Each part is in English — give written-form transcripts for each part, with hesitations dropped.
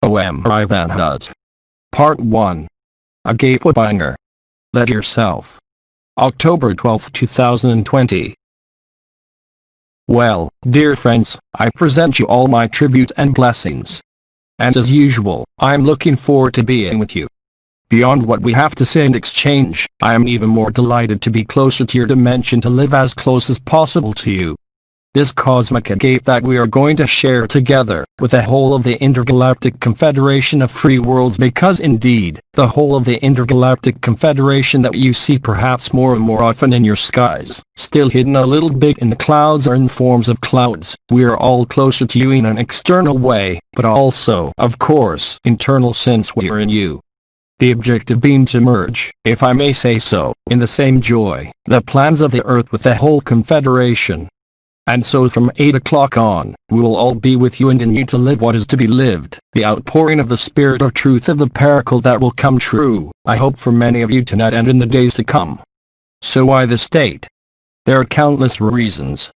Aïvanhov. Part 1. Agape Banger. Let Yourself. October 12, 2020. Well, dear friends, I present you all my tribute and blessings. And as usual, I'm looking forward to being with you. Beyond what we have to say and exchange, I am even more delighted to be closer to your dimension, to live as close as possible to you. This cosmic agape that we are going to share together with the whole of the intergalactic confederation of free worlds, because indeed, the whole of the intergalactic confederation that you see perhaps more and more often in your skies, still hidden a little bit in the clouds or in forms of clouds, we are all closer to you in an external way, but also, of course, internal, since we are in you. The objective being to merge, if I may say so, in the same joy, the plans of the earth with the whole confederation. And so from 8 o'clock on, we will all be with you and in you to live what is to be lived, the outpouring of the spirit of truth of the paracle that will come true, I hope for many of you tonight and in the days to come. So why the state? There are countless reasons.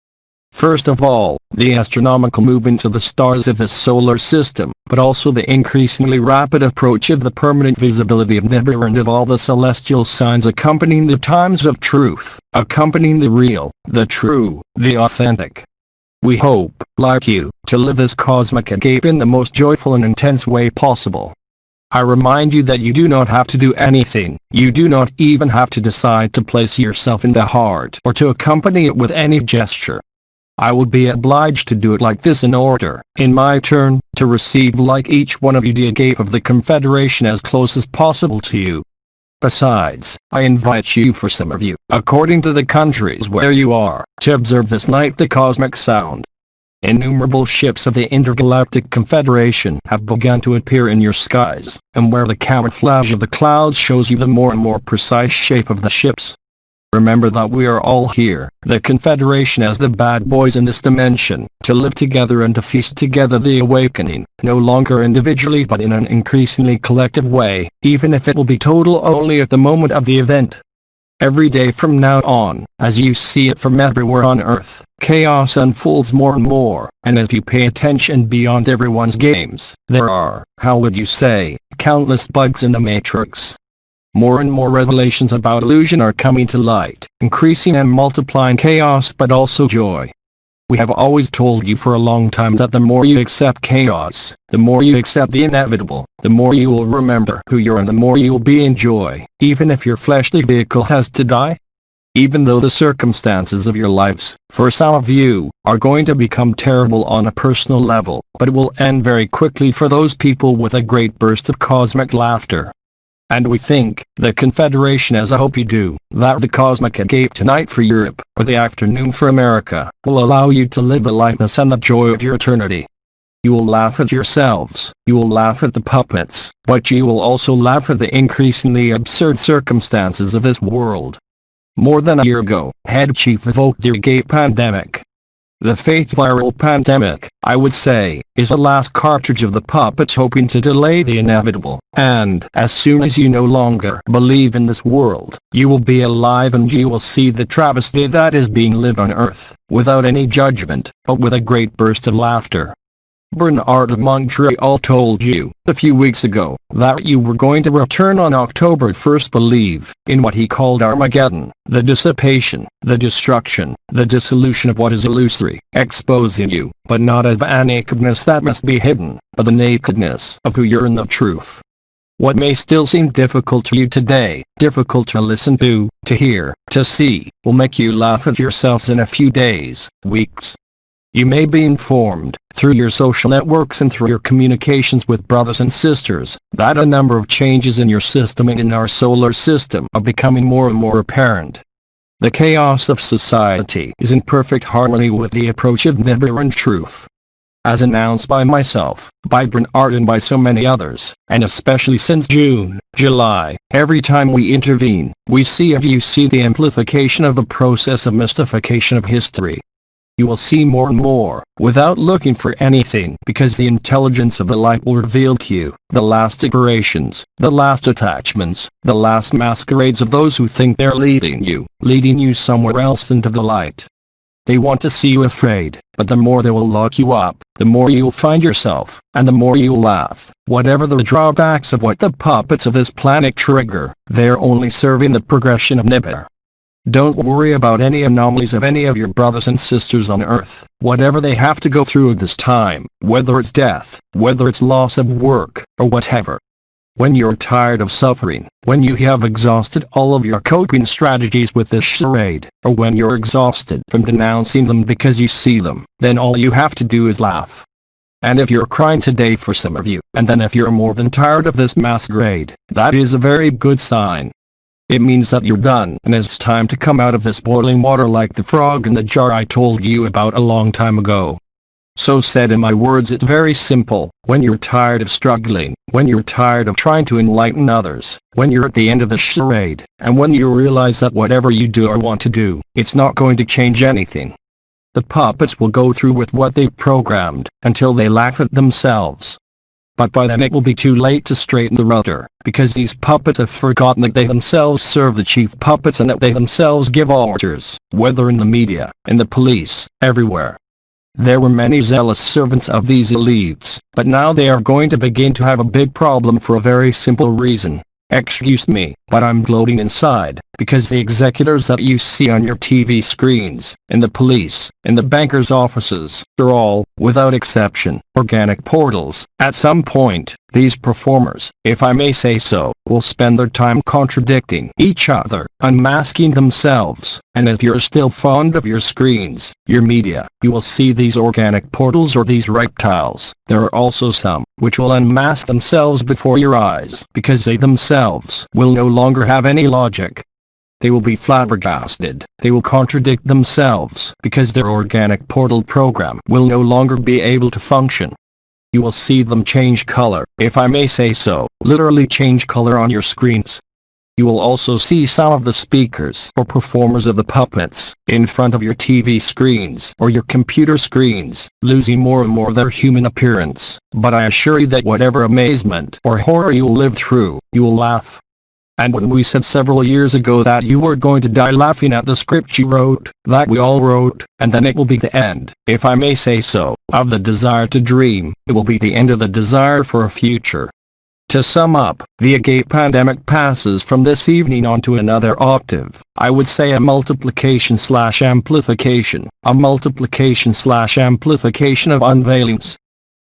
First of all, the astronomical movements of the stars of this solar system, but also the increasingly rapid approach of the permanent visibility of Nibiru and of all the celestial signs accompanying the times of truth, accompanying the real, the true, the authentic. We hope, like you, to live this cosmic agape in the most joyful and intense way possible. I remind you that you do not have to do anything, you do not even have to decide to place yourself in the heart or to accompany it with any gesture. I will be obliged to do it like this in order, in my turn, to receive like each one of you the agape of the confederation as close as possible to you. Besides, I invite you, for some of you, according to the countries where you are, to observe this night the cosmic sound. Innumerable ships of the intergalactic confederation have begun to appear in your skies, and where the camouflage of the clouds shows you the more and more precise shape of the ships. Remember that we are all here, the Confederation as the bad boys in this dimension, to live together and to feast together the awakening, no longer individually but in an increasingly collective way, even if it will be total only at the moment of the event. Every day from now on, as you see it from everywhere on Earth, chaos unfolds more and more, and if you pay attention beyond everyone's games, there are, how would you say, countless bugs in the matrix. More and more revelations about illusion are coming to light, increasing and multiplying chaos but also joy. We have always told you for a long time that the more you accept chaos, the more you accept the inevitable, the more you will remember who you are and the more you will be in joy, even if your fleshly vehicle has to die. Even though the circumstances of your lives, for some of you, are going to become terrible on a personal level, but it will end very quickly for those people with a great burst of cosmic laughter. And we think, the Confederation, as I hope you do, that the cosmic agape tonight for Europe, or the afternoon for America, will allow you to live the lightness and the joy of your eternity. You will laugh at yourselves, you will laugh at the puppets, but you will also laugh at the increasingly absurd circumstances of this world. More than a year ago, Head Chief evoked the agape pandemic. The fake viral pandemic, I would say, is the last cartridge of the puppets hoping to delay the inevitable, and as soon as you no longer believe in this world, you will be alive and you will see the travesty that is being lived on Earth, without any judgment, but with a great burst of laughter. Bernard of Montreal told you, a few weeks ago, that you were going to return on October 1st, believe in what he called Armageddon, the dissipation, the destruction, the dissolution of what is illusory, exposing you, but not as a nakedness that must be hidden, but the nakedness of who you're in the truth. What may still seem difficult to you today, difficult to listen to hear, to see, will make you laugh at yourselves in a few days, weeks. You may be informed, through your social networks and through your communications with brothers and sisters, that a number of changes in your system and in our solar system are becoming more and more apparent. The chaos of society is in perfect harmony with the approach of Nibiru and truth. As announced by myself, by Bernard and by so many others, and especially since June, July, every time we intervene, we see and you see the amplification of the process of mystification of history. You will see more and more, without looking for anything, because the intelligence of the light will reveal to you, the last iterations, the last attachments, the last masquerades of those who think they're leading you somewhere else into the light. They want to see you afraid, but the more they will lock you up, the more you'll find yourself, and the more you'll laugh. Whatever the drawbacks of what the puppets of this planet trigger, they're only serving the progression of Nibber. Don't worry about any anomalies of any of your brothers and sisters on Earth. Whatever they have to go through at this time, whether it's death, whether it's loss of work, or whatever. When you're tired of suffering, when you have exhausted all of your coping strategies with this charade, or when you're exhausted from denouncing them because you see them, then all you have to do is laugh. And if you're crying today for some of you, and then if you're more than tired of this masquerade, that is a very good sign. It means that you're done and it's time to come out of this boiling water like the frog in the jar I told you about a long time ago. So said in my words, it's very simple. When you're tired of struggling, when you're tired of trying to enlighten others, when you're at the end of the charade, and when you realize that whatever you do or want to do, it's not going to change anything. The puppets will go through with what they've programmed, until they laugh at themselves. But by then it will be too late to straighten the rudder, because these puppets have forgotten that they themselves serve the chief puppets and that they themselves give orders, whether in the media, in the police, everywhere. There were many zealous servants of these elites, but now they are going to begin to have a big problem for a very simple reason. Excuse me, but I'm gloating inside, because the executors that you see on your TV screens, in the police, in the bankers' offices, are all, without exception, organic portals. At some point, these performers, if I may say so, will spend their time contradicting each other, unmasking themselves, and if you're still fond of your screens, your media, you will see these organic portals or these reptiles. There are also some, which will unmask themselves before your eyes, because they themselves will no longer have any logic. They will be flabbergasted. They will contradict themselves, because their organic portal program will no longer be able to function. You will see them change color, if I may say so, literally change color on your screens. You will also see some of the speakers or performers of the puppets, in front of your TV screens or your computer screens, losing more and more of their human appearance. But I assure you that whatever amazement or horror you will live through, you will laugh. And when we said several years ago that you were going to die laughing at the script you wrote, that we all wrote, and then it will be the end, if I may say so, of the desire to dream, it will be the end of the desire for a future. To sum up, the Agape pandemic passes from this evening on to another octave. I would say a multiplication/amplification, a multiplication/amplification of unveilings.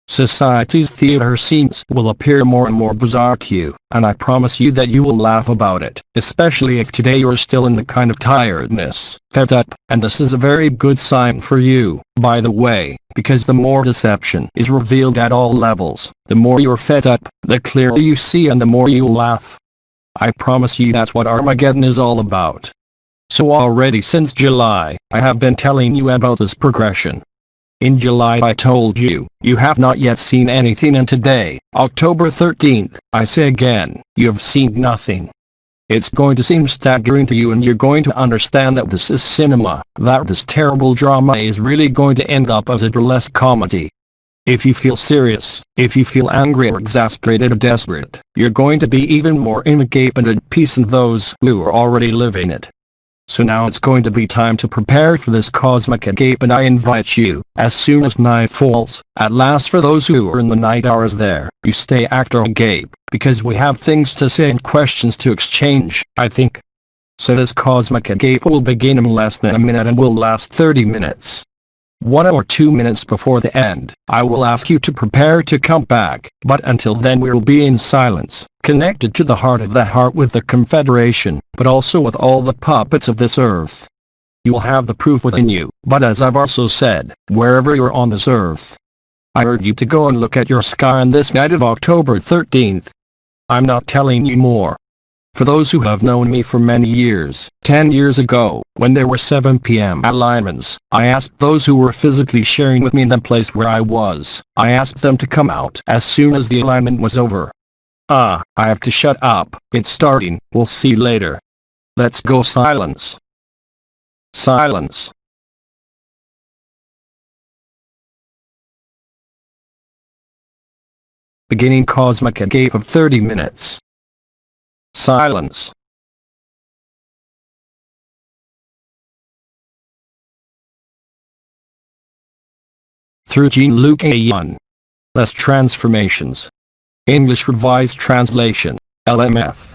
Society's theater scenes will appear more and more bizarre to you, and I promise you that you will laugh about it, especially if today you're still in the kind of tiredness, fed up, and this is a very good sign for you, by the way, because the more deception is revealed at all levels, the more you're fed up, the clearer you see and the more you'll laugh. I promise you that's what Armageddon is all about. So already since July, I have been telling you about this progression. In July I told you, you have not yet seen anything, and today, October 13th, I say again, you have seen nothing. It's going to seem staggering to you, and you're going to understand that this is cinema, that this terrible drama is really going to end up as a burlesque comedy. If you feel serious, if you feel angry or exasperated or desperate, you're going to be even more in Agape and at peace than those who are already living it. So now it's going to be time to prepare for this cosmic Agape, and I invite you, as soon as night falls, at last for those who are in the night hours there, you stay after Agape, because we have things to say and questions to exchange, I think. So this cosmic Agape will begin in less than a minute and will last 30 minutes. 1 or 2 minutes before the end, I will ask you to prepare to come back, but until then we will be in silence, connected to the heart of the heart with the Confederation, but also with all the puppets of this earth. You will have the proof within you, but as I've also said, wherever you're on this earth, I urge you to go and look at your sky on this night of October 13th. I'm not telling you more. For those who have known me for many years, 10 years ago, when there were 7 p.m. alignments, I asked those who were physically sharing with me in the place where I was, I asked them to come out as soon as the alignment was over. I have to shut up, it's starting, we'll see later. Let's go. Silence. Silence. Beginning cosmic Agape of 30 minutes. Silence. through Jean-Luc Ayon. Less transformations. English Revised Translation, LMF.